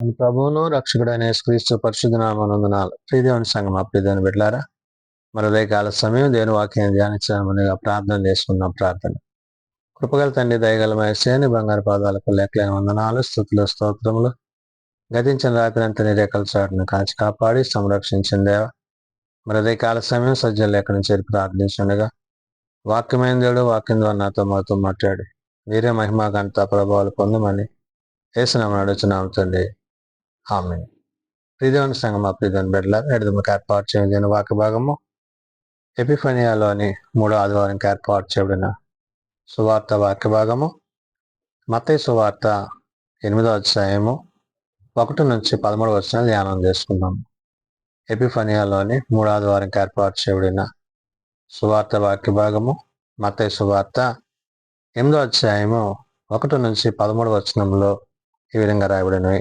మన ప్రభువును రక్షకుడైన యేసుక్రీస్తు పరిశుద్ధ నామమునందునాలు ప్రియదేవుని సంగమా ప్రియదేవుని బిడ్డలారా మరి కాల సమయం దేవుని వాక్యాన్ని ధ్యానించమనిగా ప్రార్థన చేసుకున్నాం. ప్రార్థన కృపగల తండ్రి దయగల మహేశ్వరుని బంగారు పాదాలకు లెక్కలేని వందనాలు, స్తుతులు, స్తోత్రములు. గతించిన రాత్రి అంతా నీ రేఖల చాటును కాచి కాపాడి సంరక్షించిన దేవ మరి కాల సమయం సజ్జల లేఖను చేరి ప్రార్థించుండగా వాక్యమైన దేవుడు వాక్యం ద్వారా నాతో మాతో మాట్లాడి మీరే మహిమా ఘనత ప్రభావాలు పొందమని యేసునామమున అడుగుచున్నాము తండ్రి. ఆమేన్. ప్రియదేవుని సంగమా ప్రియదేవుని బిడ్డలారా ఎడదముకు ఏర్పాటు చేయబడిన వాక్య భాగము ఎపిఫనియాలోని 3వ ఆదివారంకి ఏర్పాటు చేయబడిన సువార్త వాక్య భాగము మత్తయి సువార్త 8వ అధ్యాయము 1 నుంచి 13 వచనాలు ధ్యానం చేసుకుందాం. ఎపిఫనియాలోని 3వ ఆదివారంకి ఏర్పాటు చేయబడిన సువార్త వాక్య భాగము మత్తయి సువార్త 8వ అధ్యాయము 1 నుంచి 13 వచనంలో ఈ విధంగా రాయబడినవి.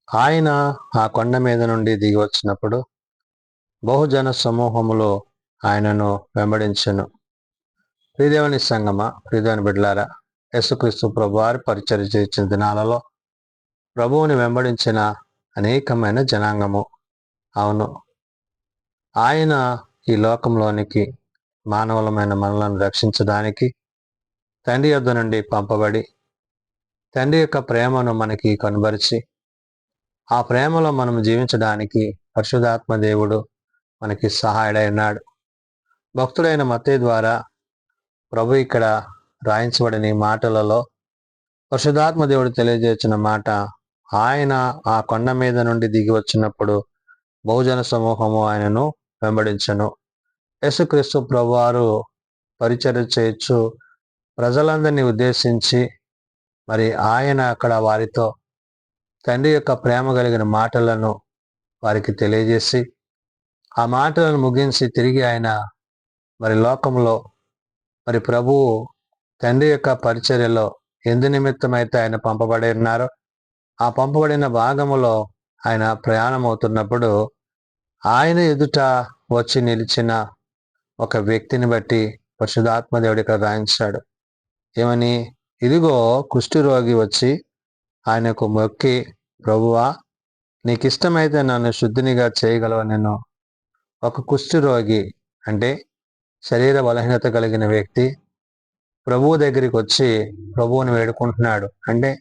ఆయన ఆ కొండ మీద నుండి దిగి వచ్చినప్పుడు బహుజన సమూహములు ఆయనను వెంబడించెను. ప్రియదేవుని సంగమా ప్రియదేవుని బిడ్డలారా, యేసుక్రీస్తు ప్రభువారి పరిచర్య చేసిన దినాలలో ప్రభువుని వెంబడించిన అనేకమైన జనాంగము. అవును, ఆయన ఈ లోకంలోనికి మానవులమైన మనలను రక్షించడానికి తండ్రి యొద్ద నుండి పంపబడి తండ్రి యొక్క ప్రేమను మనకి కనబరిచి ఆ ప్రేమలో మనం జీవించడానికి పరిశుద్ధాత్మ దేవుడు మనకి సహాయుడై ఉన్నాడు. భక్తుడైన మత్తయి ద్వారా ప్రభు ఇక్కడ రాయించబడిన ఈ మాటలలో పరిశుద్ధాత్మ దేవుడు తెలియజేసిన మాట, ఆయన ఆ కొండ మీద నుండి దిగి వచ్చినప్పుడు బహుజన సమూహము ఆయనను వెంబడించెను. యేసుక్రీస్తు ప్రభువారు పరిచర్య చేయొచ్చు ప్రజలందరినీ ఉద్దేశించి మరి ఆయన అక్కడ వారితో తండ్రి యొక్క ప్రేమ కలిగిన మాటలను వారికి తెలియజేసి ఆ మాటలను ముగించి తిరిగి ఆయన మరి లోకంలో మరి ప్రభువు తండ్రి యొక్క పరిచర్యలో ఎందు నిమిత్తమైతే ఆయన పంపబడి ఉన్నారో ఆ పంపబడిన భాగములో ఆయన ప్రయాణం అవుతున్నప్పుడు ఆయన ఎదుట వచ్చి నిలిచిన ఒక వ్యక్తిని బట్టి పరిశుద్ధాత్మ దేవుడు ఇక్కడ రాయించాడు. ఏమని? ఇదిగో కుష్ఠరోగి వచ్చి ఆయనకు మొక్కి, ప్రభువా నీకు ఇష్టమైతే నన్ను శుద్ధినిగా చేయగలవు. నేను ఒక కుష్ఠరోగి అంటే శరీర బలహీనత కలిగిన వ్యక్తి ప్రభువు దగ్గరికి వచ్చి ప్రభువుని వేడుకుంటున్నాడు. అంటే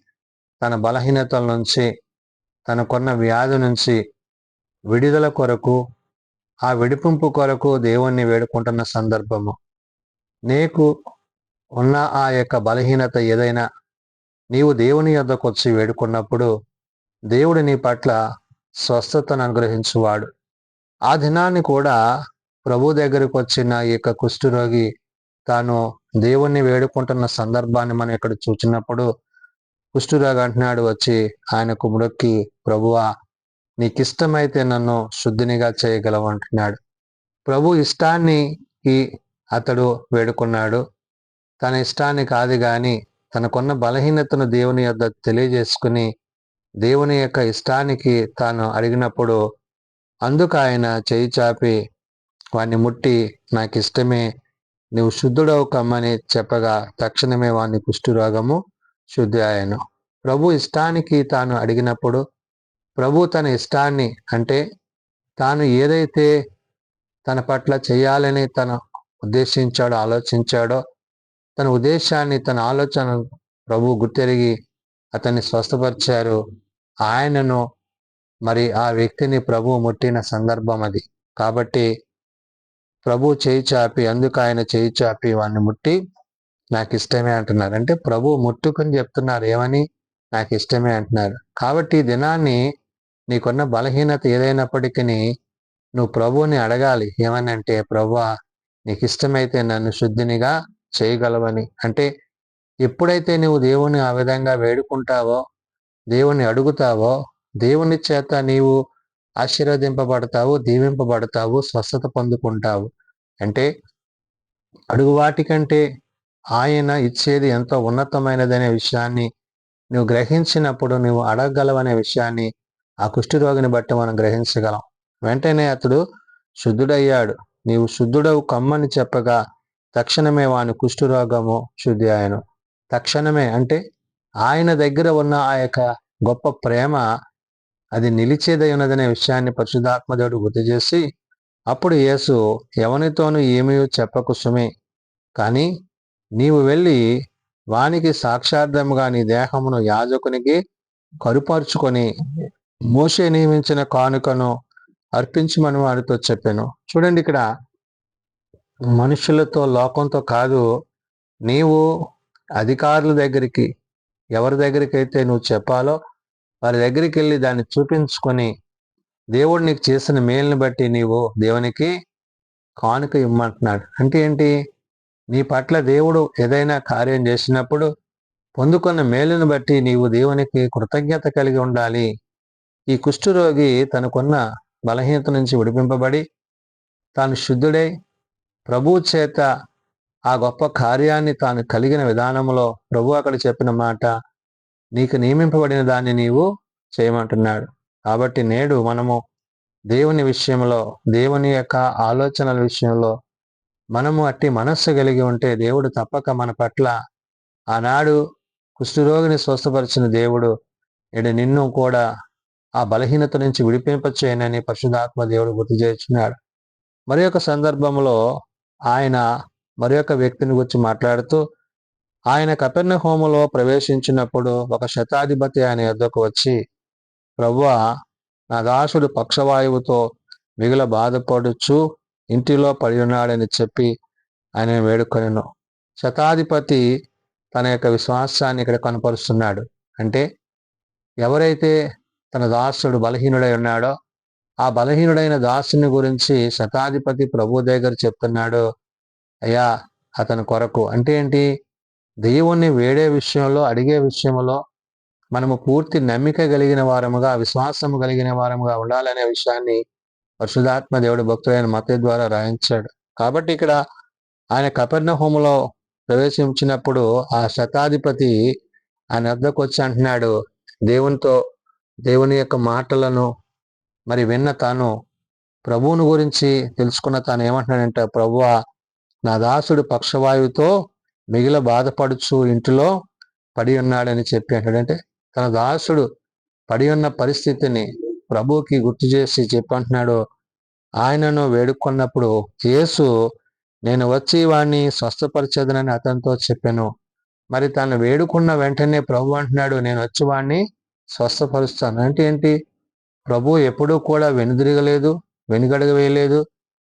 తన బలహీనతల నుంచి తనకున్న వ్యాధి నుంచి విడుదల కొరకు ఆ విడిపింపు కొరకు దేవుణ్ణి వేడుకుంటున్న సందర్భము. నీకు ఉన్న ఆ యొక్క బలహీనత ఏదైనా నీవు దేవుని యొద్దకు వచ్చి వేడుకున్నప్పుడు దేవుడు నీ పట్ల స్వస్థతను అనుగ్రహించువాడు. ఆ దినాన్ని కూడా ప్రభు దగ్గరికి వచ్చిన ఈ యొక్క కుష్ఠరోగి తాను దేవుణ్ణి వేడుకుంటున్న సందర్భాన్ని మనం ఇక్కడ చూసినప్పుడు కుష్ఠరోగి అంటున్నాడు వచ్చి ఆయనకు మొక్కి, ప్రభువా నీకు ఇష్టమైతే నన్ను శుద్ధినిగా చేయగలవు అంటున్నాడు. ప్రభు ఇష్టాన్ని అతడు వేడుకున్నాడు. తన ఇష్టాన్ని కాదు కానీ తనకున్న బలహీనతను దేవుని యొద్ద తెలియజేసుకుని దేవుని యొక్క ఇష్టానికి తాను అడిగినప్పుడు అందుకు ఆయన చేయి చాపి వాణ్ణి ముట్టి, నాకు ఇష్టమే, నువ్వు శుద్ధుడవు కమ్మని చెప్పగా తక్షణమే వాని కుష్ఠరోగము శుద్ధి ఆయను. ప్రభు ఇష్టానికి తాను అడిగినప్పుడు ప్రభు తన ఇష్టాన్ని అంటే తాను ఏదైతే తన పట్ల చేయాలని తను ఉద్దేశించాడో ఆలోచించాడో తన ఉద్దేశాన్ని తన ఆలోచన ప్రభు గుర్తెరిగి అతన్ని స్వస్థపరిచారు. ఆయనను మరి ఆ వ్యక్తిని ప్రభు ముట్టిన సందర్భం అది. కాబట్టి ప్రభు చేయి చాపి అందుకు ఆయన చేయి చాపి వాడిని ముట్టి నాకు ఇష్టమే అంటున్నారు. అంటే ప్రభు ముట్టుకుని చెప్తున్నారు ఏమని? నాకు ఇష్టమే అంటున్నారు. కాబట్టి ఈ దినాన్ని నీకున్న బలహీనత ఏదైనప్పటికీ నువ్వు ప్రభువుని అడగాలి. ఏమని అంటే, ప్రభువా నీకు ఇష్టమైతే నన్ను శుద్ధినిగా చేయగలవని. అంటే ఎప్పుడైతే నువ్వు దేవుని ఆ విధంగా వేడుకుంటావో దేవుని అడుగుతావో దేవుని చేత నీవు ఆశీర్వదింపబడతావు, దీవింపబడతావు, స్వస్థత పొందుకుంటావు. అంటే అడుగు వాటికంటే ఆయన ఇచ్చేది ఎంతో ఉన్నతమైనదనే విషయాన్ని నువ్వు గ్రహించినప్పుడు నువ్వు అడగగలవనే విషయాన్ని ఆ కుష్ఠరోగిని బట్టి మనం గ్రహించగలం. వెంటనే అతడు శుద్ధుడయ్యాడు. నీవు శుద్ధుడవు కమ్మని చెప్పగా తక్షణమే వాని కుష్ఠరోగము శుద్ధి ఆయను. తక్షణమే అంటే ఆయన దగ్గర ఉన్న ఆ యొక్క గొప్ప ప్రేమ అది నిలిచేదై ఉన్నదనే విషయాన్ని పరిశుద్ధాత్మ దేవుడు గుర్తు చేసి, అప్పుడు యేసు, ఎవనితోనూ ఏమీ చెప్పకు సుమి, కానీ నీవు వెళ్ళి వానికి సాక్షార్థముగా నీ దేహమును యాజకునికి కరుపరుచుకొని మోషే నియమించిన కానుకను అర్పించమని వారితో చెప్పాను. చూడండి, ఇక్కడ మనుషులతో, లోకంతో కాదు, నీవు అధికారుల దగ్గరికి, ఎవరి దగ్గరికి అయితే నువ్వు చెప్పాలో వారి దగ్గరికి వెళ్ళి దాన్ని చూపించుకొని, దేవుడు నీకు చేసిన మేలుని బట్టి నీవు దేవునికి కానుక ఇమ్మంటున్నాడు. అంటే ఏంటి? నీ పట్ల దేవుడు ఏదైనా కార్యం చేసినప్పుడు పొందుకున్న మేలును బట్టి నీవు దేవునికి కృతజ్ఞత కలిగి ఉండాలి. ఈ కుష్ఠరోగి తనకున్న బలహీనత నుంచి విడిపింపబడి తాను శుద్ధుడై ప్రభువు చేత ఆ గొప్ప కార్యాన్ని తాను కలిగిన విధానంలో ప్రభు అక్కడ చెప్పిన మాట, నీకు నియమింపబడిన దాన్ని నీవు చేయమంటున్నాడు. కాబట్టి నేడు మనము దేవుని విషయంలో, దేవుని యొక్క ఆలోచనల విషయంలో మనము అట్టి మనస్సు కలిగి ఉంటే దేవుడు తప్పక మన పట్ల, ఆనాడు కుష్ఠరోగిని స్వస్థపరిచిన దేవుడు నేడు నిన్ను కూడా ఆ బలహీనత నుంచి విడిపింపచేయనని పరిశుద్ధాత్మ దేవుడు గుర్తు చేస్తున్నాడు. మరి ఒక సందర్భంలో ఆయన మరి ఒక వ్యక్తిని గురించి మాట్లాడుతూ, ఆయన కపెర్నహూములో ప్రవేశించినప్పుడు ఒక శతాధిపతి ఆయన యొద్దకు వచ్చి, ప్రభువా, నా దాసుడు పక్షవాయువుతో మిగుల బాధపడుచు ఇంటిలో పడి ఉన్నాడని చెప్పి ఆయన వేడుకొనెను. శతాధిపతి తన యొక్క విశ్వాసాన్ని ఇక్కడ కనపరుస్తున్నాడు. అంటే ఎవరైతే తన దాసుడు బలహీనుడై ఉన్నాడో ఆ బలహీనుడైన దాసుని గురించి శతాధిపతి ప్రభు దగ్గర చెప్తున్నాడు, అయ్యా అతని కొరకు. అంటే ఏంటి? దేవుణ్ణి వేడే విషయంలో, అడిగే విషయంలో మనము పూర్తి నమ్మిక కలిగిన వారముగా, విశ్వాసము కలిగిన వారముగా ఉండాలనే విషయాన్ని పరిశుద్ధాత్మ దేవుడు భక్తుడైన మత్తయి ద్వారా రాయించాడు. కాబట్టి ఇక్కడ ఆయన కపెర్నహూములో ప్రవేశించినప్పుడు ఆ శతాధిపతి ఆయన వద్దకు వచ్చి అంటున్నాడు, దేవుని యొక్క మాటలను మరి విన్న తాను, ప్రభువుని గురించి తెలుసుకున్న తాను ఏమంటున్నాడంటే, ప్రభువా, నా దాసుడు పక్షవాయువుతో మిగిల బాధపడుచు ఇంటిలో పడి ఉన్నాడని చెప్పి అంటాడంటే, తన దాసుడు పడి ఉన్న పరిస్థితిని ప్రభువుకి గుర్తు చేసి చెప్పంటున్నాడు. ఆయనను వేడుకున్నప్పుడు యేసు, నేను వచ్చి వాడిని స్వస్థపరిచేదనని అతనితో చెప్పాను. మరి తను వేడుకున్న వెంటనే ప్రభు అంటున్నాడు, నేను వచ్చి వాడిని స్వస్థపరుస్తాను. అంటే ఏంటి? ప్రభు ఎప్పుడూ కూడా వెనుదిరగలేదు, వెనుగడగ వేయలేదు.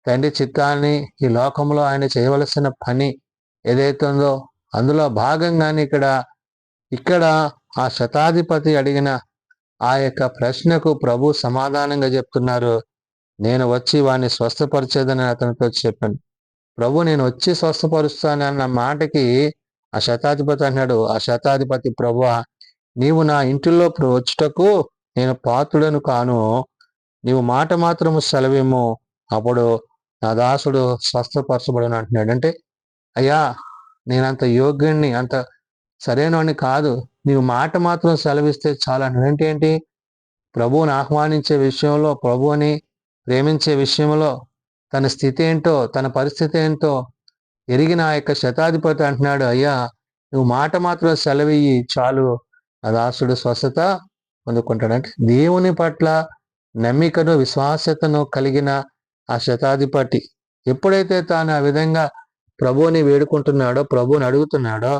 తండ్రి చిత్తాన్ని, ఈ లోకంలో ఆయన చేయవలసిన పని ఏదైతే ఉందో అందులో భాగంగానే ఇక్కడ ఆ శతాధిపతి అడిగిన ఆ యొక్క ప్రశ్నకు ప్రభు సమాధానంగా చెప్తున్నారు, నేను వచ్చి వాడిని స్వస్థపరిచేదని అతనితో చెప్పాను. ప్రభు నేను వచ్చి స్వస్థపరుస్తానన్న మాటకి ఆ శతాధిపతి అన్నాడు, ఆ శతాధిపతి, ప్రభువా, నీవు నా ఇంటిలో వచ్చుటకు నేను పాత్రుడను కాను, నీవు మాట మాత్రము సెలవేమో, అప్పుడు నా దాసుడు స్వస్థపరచబడును అంటున్నాడు. అంటే అయ్యా, నేనంత యోగ్యుణ్ణి, అంత సరైనవాడిని కాదు, నీవు మాట మాత్రం సెలవిస్తే చాలు అంటున్నాడు. అంటే ఏంటి? ప్రభువుని ఆహ్వానించే విషయంలో, ప్రభువుని ప్రేమించే విషయంలో తన స్థితి ఏంటో, తన పరిస్థితి ఏంటో ఎరిగిన ఆ యొక్క శతాధిపతి అంటున్నాడు, అయ్యా, నువ్వు మాట మాత్రం సెలవియ్యి చాలు, ఆ దాసుడు స్వస్థత పొందుకుంటాడు. అంటే దేవుని పట్ల నమ్మికను, విశ్వాసతను కలిగిన ఆ శతాధిపతి ఎప్పుడైతే తాను ఆ విధంగా ప్రభువుని వేడుకుంటున్నాడో, ప్రభువుని అడుగుతున్నాడో,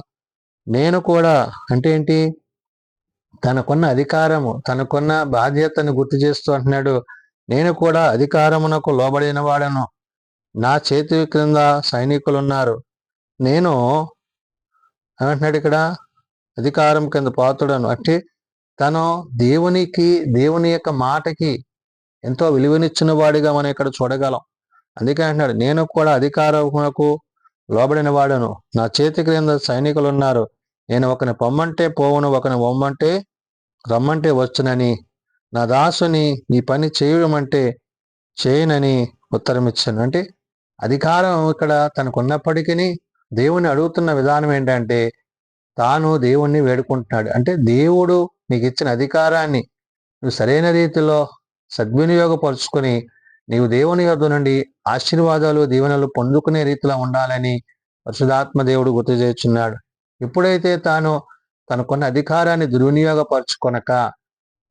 నేను కూడా, అంటే ఏంటి? తనకున్న అధికారము, తనకున్న బాధ్యతను గుర్తు చేస్తూ అంటున్నాడు, నేను కూడా అధికారమునకు లోబడిన వాడను, నా చేతి క్రింద సైనికులు ఉన్నారు, నేను ఏమంటున్నాడు ఇక్కడ? అధికారం కింద పాత్రుడను. అంటే తను దేవుని యొక్క మాటకి ఎంతో విలువనిచ్చిన వాడిగా మనం ఇక్కడ చూడగలం. అందుకే అంటున్నాడు, నేను కూడా అధికారమునకు లోబడిన వాడను, నా చేతి క్రింద సైనికులు ఉన్నారు, నేను ఒకని పొమ్మంటే పోవును, ఒకని వమ్మంటే రమ్మంటే వచ్చునని, నా దాసుని ఈ పని చేయమంటే చేయనని ఉత్తరం ఇచ్చాను. అంటే అధికారం ఇక్కడ తనకున్నప్పటికీ దేవుని అడుగుతున్న విధానం ఏంటంటే, తాను దేవుణ్ణి వేడుకుంటున్నాడు. అంటే దేవుడు నీకు ఇచ్చిన అధికారాన్ని నువ్వు సరైన రీతిలో సద్వినియోగపరుచుకొని నీవు దేవుని యొద్ద నుండి ఆశీర్వాదాలు, దీవెనలు పొందుకునే రీతిలో ఉండాలని పరిశుధాత్మ దేవుడు గుర్తు చేస్తున్నాడు. ఎప్పుడైతే తాను తనకున్న అధికారాన్ని దుర్వినియోగపరుచుకొనక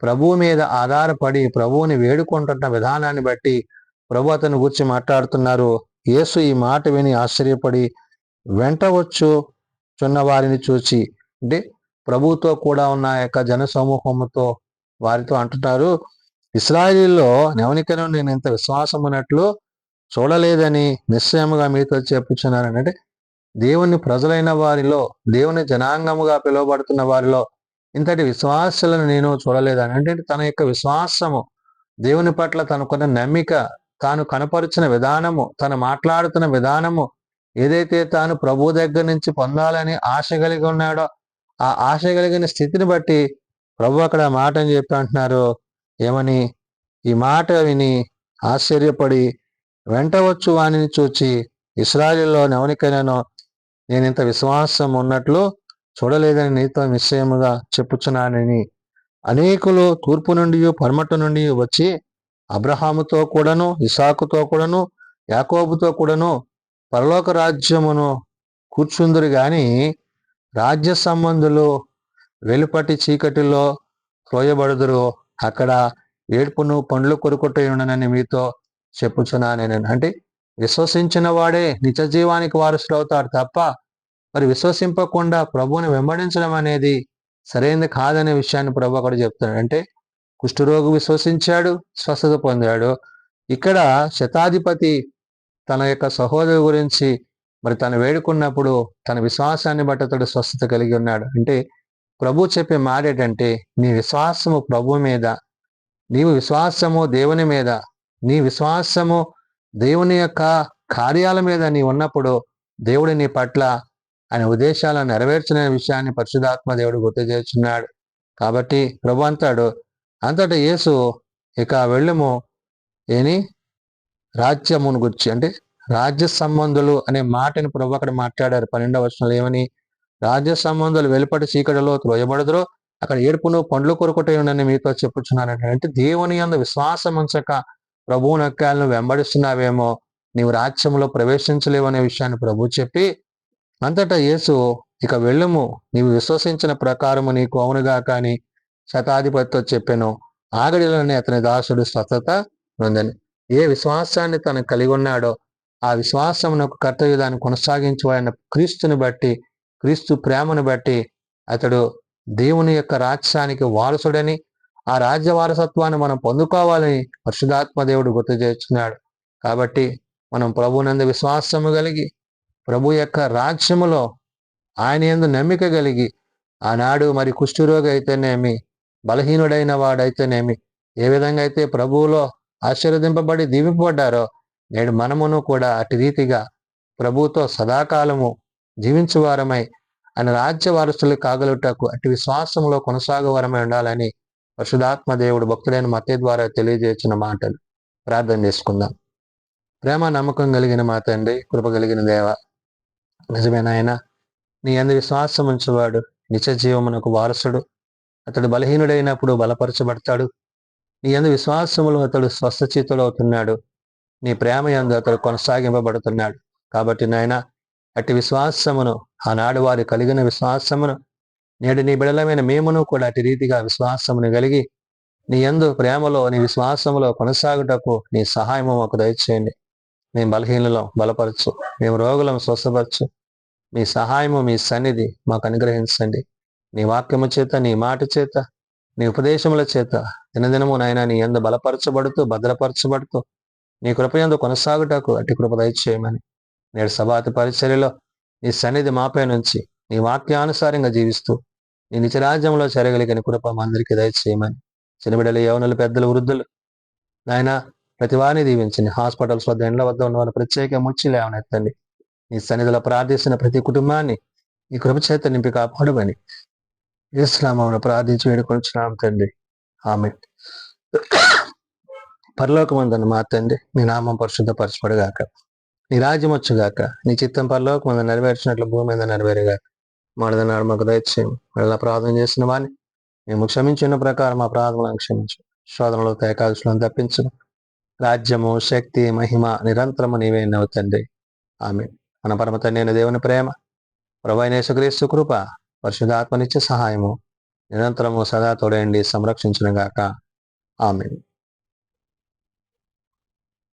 ప్రభువు మీద ఆధారపడి ప్రభువుని వేడుకుంటున్న విధానాన్ని బట్టి ప్రభు అతని గురించి మాట్లాడుతున్నారు. యేసు ఈ మాట విని ఆశ్చర్యపడి వెంట చున్న వారిని చూచి, అంటే ప్రభువుతో కూడా ఉన్న యొక్క జన సమూహముతో వారితో అంటున్నారు, ఇశ్రాయేలీలో ఎవరికైనా నేను ఇంత విశ్వాసం ఉన్నట్లు చూడలేదని నిశ్చయముగా మీతో చెప్పుచున్నాను. అంటే దేవుని ప్రజలైన వారిలో, దేవుని జనాంగముగా పిలువబడుతున్న వారిలో ఇంతటి విశ్వాసాలను నేను చూడలేదని. అంటే తన యొక్క విశ్వాసము, దేవుని పట్ల తనకున్న నమ్మిక, తాను కనపరుచిన విధానము, తను మాట్లాడుతున్న విధానము, ఏదైతే తాను ప్రభు దగ్గర నుంచి పొందాలని ఆశ కలిగి ఉన్నాడో ఆ ఆశ కలిగిన స్థితిని బట్టి ప్రభు అక్కడ మాటని చెప్పి అంటున్నారు. ఏమని? ఈ మాట విని ఆశ్చర్యపడి వెంట వానిని చూచి, ఇశ్రాయేలులో ఎవరికైనానో నేను ఇంత విశ్వాసం ఉన్నట్లు చూడలేదని నీతో నిశ్చయముగా చెప్పుచున్నానని. అనేకులు తూర్పు నుండి పడమట నుండి వచ్చి అబ్రహాముతో కూడాను, ఇసాకుతో కూడాను, యాకోబుతో కూడాను పరలోక రాజ్యమును కూర్చుందురు గాని రాజ్య సంబంధులు వెలుపటి చీకటిలో త్రోయబడుదురు, అక్కడ ఏడ్పును పండ్లు కొరుకుటయుండనని మీతో చెప్పుచున్నాను. అంటే విశ్వసించిన వాడే నిజ జీవానికి వారసుడు అవుతాడు తప్ప మరి విశ్వసింపకుండా ప్రభువుని వెంబడించడం అనేది సరైనది కాదనే విషయాన్ని ప్రభు అక్కడ చెప్తున్నాడు. అంటే కుష్ఠరోగి విశ్వసించాడు, స్వస్థత పొందాడు. ఇక్కడ శతాధిపతి తన యొక్క సహోదరు గురించి మరి తను వేడుకున్నప్పుడు తన విశ్వాసాన్ని బట్టి అతడు స్వస్థత కలిగి ఉన్నాడు. అంటే ప్రభు చెప్పే మాట ఏంటంటే, నీ విశ్వాసము ప్రభు మీద, నీవు విశ్వాసము దేవుని మీద, నీ విశ్వాసము దేవుని యొక్క కార్యాల మీద నీ ఉన్నప్పుడు దేవుడు నీ పట్ల ఆయన ఉద్దేశాలను నెరవేర్చిన విషయాన్ని పరిశుద్ధాత్మ దేవుడు గుర్తు చేస్తున్నాడు. కాబట్టి ప్రభు అంతటా యేసు ఇక వెళ్ళము ఏని రాజ్యమును గురించి, అంటే రాజ్య సంబంధులు అనే మాటని ప్రభు అక్కడ మాట్లాడారు 12వ వచనంలో. ఏమని? రాజ్య సంబంధులు వెలుపటి చీకటిలో త్రోయబడుదురు, అక్కడ ఏడుపును పండ్లు కొరుకుటయుండని మీతో చెప్పుచున్నానంటే, అంటే దేవుని యందు విశ్వాసం ఉంచక ప్రభువు నక్కాలను వెంబడిస్తున్నావేమో, నీవు రాజ్యంలో ప్రవేశించలేవు అనే విషయాన్ని ప్రభు చెప్పి అంతటా యేసు ఇక వెళ్ళుము, నీవు విశ్వసించిన ప్రకారము నీకు అవునుగా కానీ శతాధిపతితో చెప్పాను. ఆగడిలోనే అతని దాసుడు స్వస్థత ఉందని. ఏ విశ్వాసాన్ని తను కలిగి ఉన్నాడో ఆ విశ్వాసమునకు కర్తవ్య దాన్ని కొనసాగించబడిన క్రీస్తుని బట్టి, క్రీస్తు ప్రేమను బట్టి అతడు దేవుని యొక్క రాజ్యానికి వారసుడని, ఆ రాజ్య వారసత్వాన్ని మనం పొందుకోవాలని పరిశుద్ధాత్మ దేవుడు గుర్తు చేస్తున్నాడు. కాబట్టి మనం ప్రభునందు విశ్వాసము కలిగి ప్రభు యొక్క రాజ్యములో ఆయన యందు నమ్మిక కలిగి, ఆనాడు మరి కుష్ఠరోగి అయితేనేమి, బలహీనుడైన వాడైతేనేమి, ఏ విధంగా అయితే ప్రభువులో ఆశీర్వదింపబడి దీవింపబడ్డారో నేడు మనమును కూడా అటు రీతిగా ప్రభువుతో సదాకాలము జీవించువారమై ఆయన రాజ్య వారసులు కాగలుటకు అటు విశ్వాసంలో కొనసాగువారమై ఉండాలని పరిశుధాత్మ దేవుడు భక్తుడైన మత్తయి ద్వారా తెలియజేసిన మాటలు ప్రార్థన చేసుకుందాం. ప్రేమ నమ్మకం కలిగిన మా తండ్రి, కృప కలిగిన దేవ, నిజమైన ఆయన నీ యందు విశ్వాసం ఉంచువాడు నిత్య జీవమునకు వారసుడు. అతడు బలహీనుడైనప్పుడు బలపరచబడతాడు. నీ యందు విశ్వాసములో అతడు స్వస్థచిత్తుడు అవుతున్నాడు. నీ ప్రేమ యందు అతడు కొనసాగింపబడుతున్నాడు. కాబట్టి నాయన అట్టి విశ్వాసమును, ఆనాడు వారు కలిగిన విశ్వాసమును నేడు నీ బిడలమైన మేమును కూడా అటు రీతిగా విశ్వాసమును కలిగి నీ యందు ప్రేమలో, నీ విశ్వాసములో కొనసాగుటకు నీ సహాయము మాకు దయచేయండి. మేము బలహీనలో బలపరచు, మేము రోగులను స్వస్థపరచు. మీ సహాయము, మీ సన్నిధి మాకు అనుగ్రహించండి. నీ వాక్యము చేత, నీ మాట చేత, నీ ఉపదేశముల చేత దినదినము నాయన నీ యందు బలపరచబడుతూ, భద్రపరచబడుతూ నీ కృపయందు కొనసాగుటకు అట్టి కృప దయచేయమని నేడు సభాతి పరిచర్యలో నీ సన్నిధి మాపై నుంచి నీ వాక్యానుసారంగా జీవిస్తూ నీ నిత్యరాజ్యంలో చేరగలిగిన కృప మా అందరికీ దయచేయమని, చిన్నబిడ్డలు, యవనులు, పెద్దలు, వృద్ధులు నాయన ప్రతి వారిని దీవించండి. హాస్పిటల్స్ వద్ద, ఇండ్ల వద్ద ఉన్న వారు ప్రత్యేక ముచ్చి లేవనెత్తండి. నీ సన్నిధిలో ప్రార్థిస్తున్న ప్రతి కుటుంబాన్ని ఈ కృప చేత నింపి కాపాడమని యేసునామమున ప్రార్థించి వేడుకొంచున్నాం తండ్రి, ఆమేన్. పరలోకమందున్న మా తండ్రి, నీ నామం పరిశుద్ధపరచబడుగాక, నీ రాజ్యం వచ్చుగాక, నీ చిత్తం పరలోకమందు నెరవేర్చినట్లు భూమి మీద నెరవేరుగాక. మాడదన్నాడు మాకు దయచేయము, మళ్ళీ ప్రార్థన చేసిన వాడిని మేము క్షమించిన ప్రకారం మా ప్రార్థనలను క్షమించు, శోధనలో ఏకాదశులను తప్పించు. రాజ్యము, శక్తి, మహిమ నిరంతరము నీవే నవ్వు తండ్రి, ఆమేన్. మన పరమ తండ్రి అయిన దేవుని ప్రేమ, ప్రభువైన యేసుక్రీస్తు కృప, పరిశుద్ధాత్మనిత్య సహాయము నిరంతరము సదా తోడేండి సంరక్షించునుగాక. ఆమేన్.